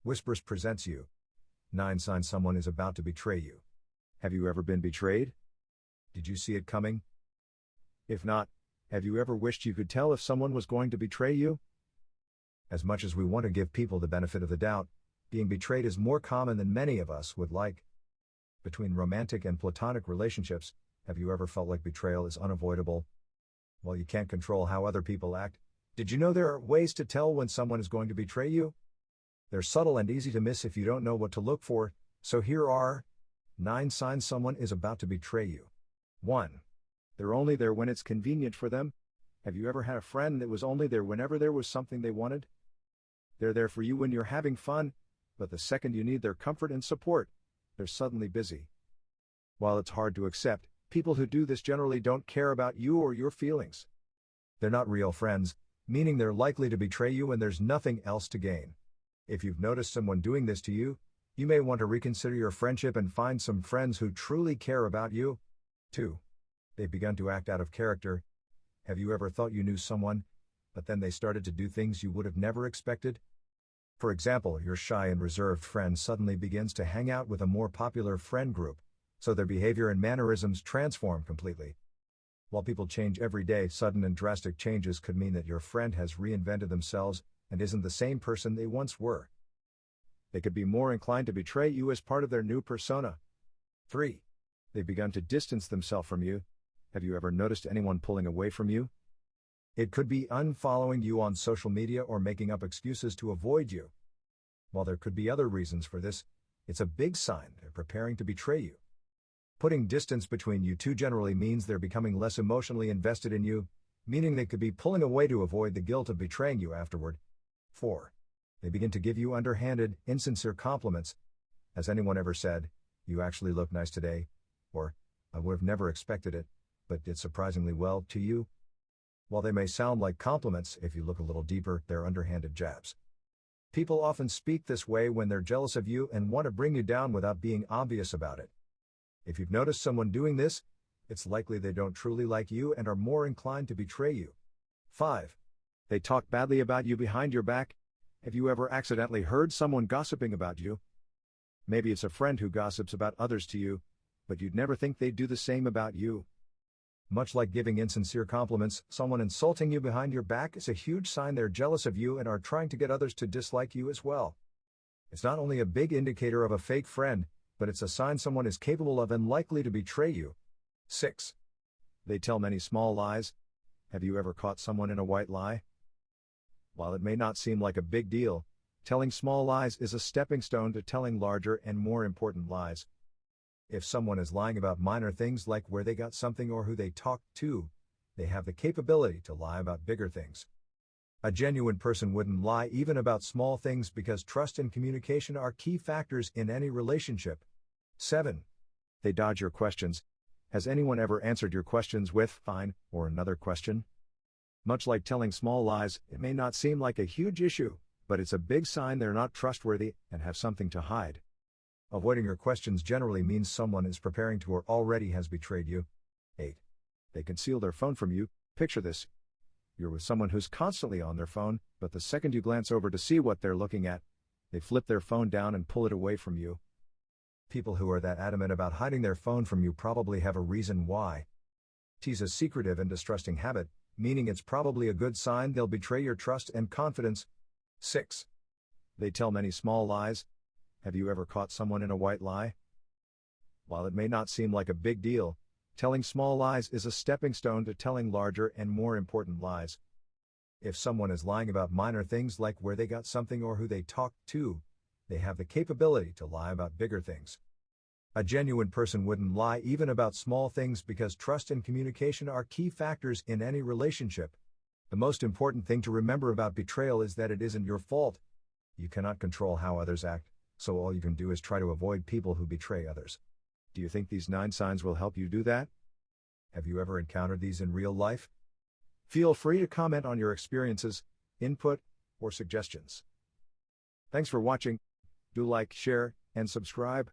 Whispers presents you. 9 signs someone is about to betray you. Have you ever been betrayed? Did you see it coming? If not, have you ever wished you could tell if someone was going to betray you? As much as we want to give people the benefit of the doubt, being betrayed is more common than many of us would like. Between romantic and platonic relationships, have you ever felt like betrayal is unavoidable? While you can't control how other people act, did you know there are ways to tell when someone is going to betray you? They're subtle and easy to miss if you don't know what to look for, so here are 9 signs someone is about to betray you. 1. They're only there when it's convenient for them. Have you ever had a friend that was only there whenever there was something they wanted? They're there for you when you're having fun, but the second you need their comfort and support, they're suddenly busy. While it's hard to accept, people who do this generally don't care about you or your feelings. They're not real friends, meaning they're likely to betray you when there's nothing else to gain. If you've noticed someone doing this to you, you may want to reconsider your friendship and find some friends who truly care about you. 2. They've begun to act out of character. Have you ever thought you knew someone, but then they started to do things you would have never expected? For example, your shy and reserved friend suddenly begins to hang out with a more popular friend group, so their behavior and mannerisms transform completely. While people change every day, sudden and drastic changes could mean that your friend has reinvented themselves and isn't the same person they once were. They could be more inclined to betray you as part of their new persona. 3. They've begun to distance themselves from you. Have you ever noticed anyone pulling away from you? It could be unfollowing you on social media or making up excuses to avoid you. While there could be other reasons for this, it's a big sign they're preparing to betray you. Putting distance between you two generally means they're becoming less emotionally invested in you, meaning they could be pulling away to avoid the guilt of betraying you afterward. 4. They begin to give you underhanded, insincere compliments. Has anyone ever said, "You actually look nice today," or "I would have never expected it, but did surprisingly well," to you? While they may sound like compliments, if you look a little deeper, they're underhanded jabs. People often speak this way when they're jealous of you and want to bring you down without being obvious about it. If you've noticed someone doing this, it's likely they don't truly like you and are more inclined to betray you. 5. They talk badly about you behind your back. Have you ever accidentally heard someone gossiping about you? Maybe it's a friend who gossips about others to you, but you'd never think they'd do the same about you. Much like giving insincere compliments, someone insulting you behind your back is a huge sign they're jealous of you and are trying to get others to dislike you as well. It's not only a big indicator of a fake friend, but it's a sign someone is capable of and likely to betray you. 6. They tell many small lies. Have you ever caught someone in a white lie? While it may not seem like a big deal, telling small lies is a stepping stone to telling larger and more important lies. If someone is lying about minor things like where they got something or who they talked to, they have the capability to lie about bigger things. A genuine person wouldn't lie even about small things because trust and communication are key factors in any relationship. 7. They dodge your questions. Has anyone ever answered your questions with "fine" or another question? Much like telling small lies, it may not seem like a huge issue, but it's a big sign they're not trustworthy and have something to hide. Avoiding your questions generally means someone is preparing to or already has betrayed you. 8. They conceal their phone from you. Picture this. You're with someone who's constantly on their phone, but the second you glance over to see what they're looking at, they flip their phone down and pull it away from you. People who are that adamant about hiding their phone from you probably have a reason why. It's a secretive and distrusting habit, meaning it's probably a good sign they'll betray your trust and confidence. 6. They tell many small lies. Have you ever caught someone in a white lie? While it may not seem like a big deal, telling small lies is a stepping stone to telling larger and more important lies. If someone is lying about minor things like where they got something or who they talked to, they have the capability to lie about bigger things. A genuine person wouldn't lie even about small things because trust and communication are key factors in any relationship. The most important thing to remember about betrayal is that it isn't your fault. You cannot control how others act, so all you can do is try to avoid people who betray others. Do you think these 9 signs will help you do that? Have you ever encountered these in real life? Feel free to comment on your experiences, input, or suggestions. Thanks for watching. Do like, share, and subscribe.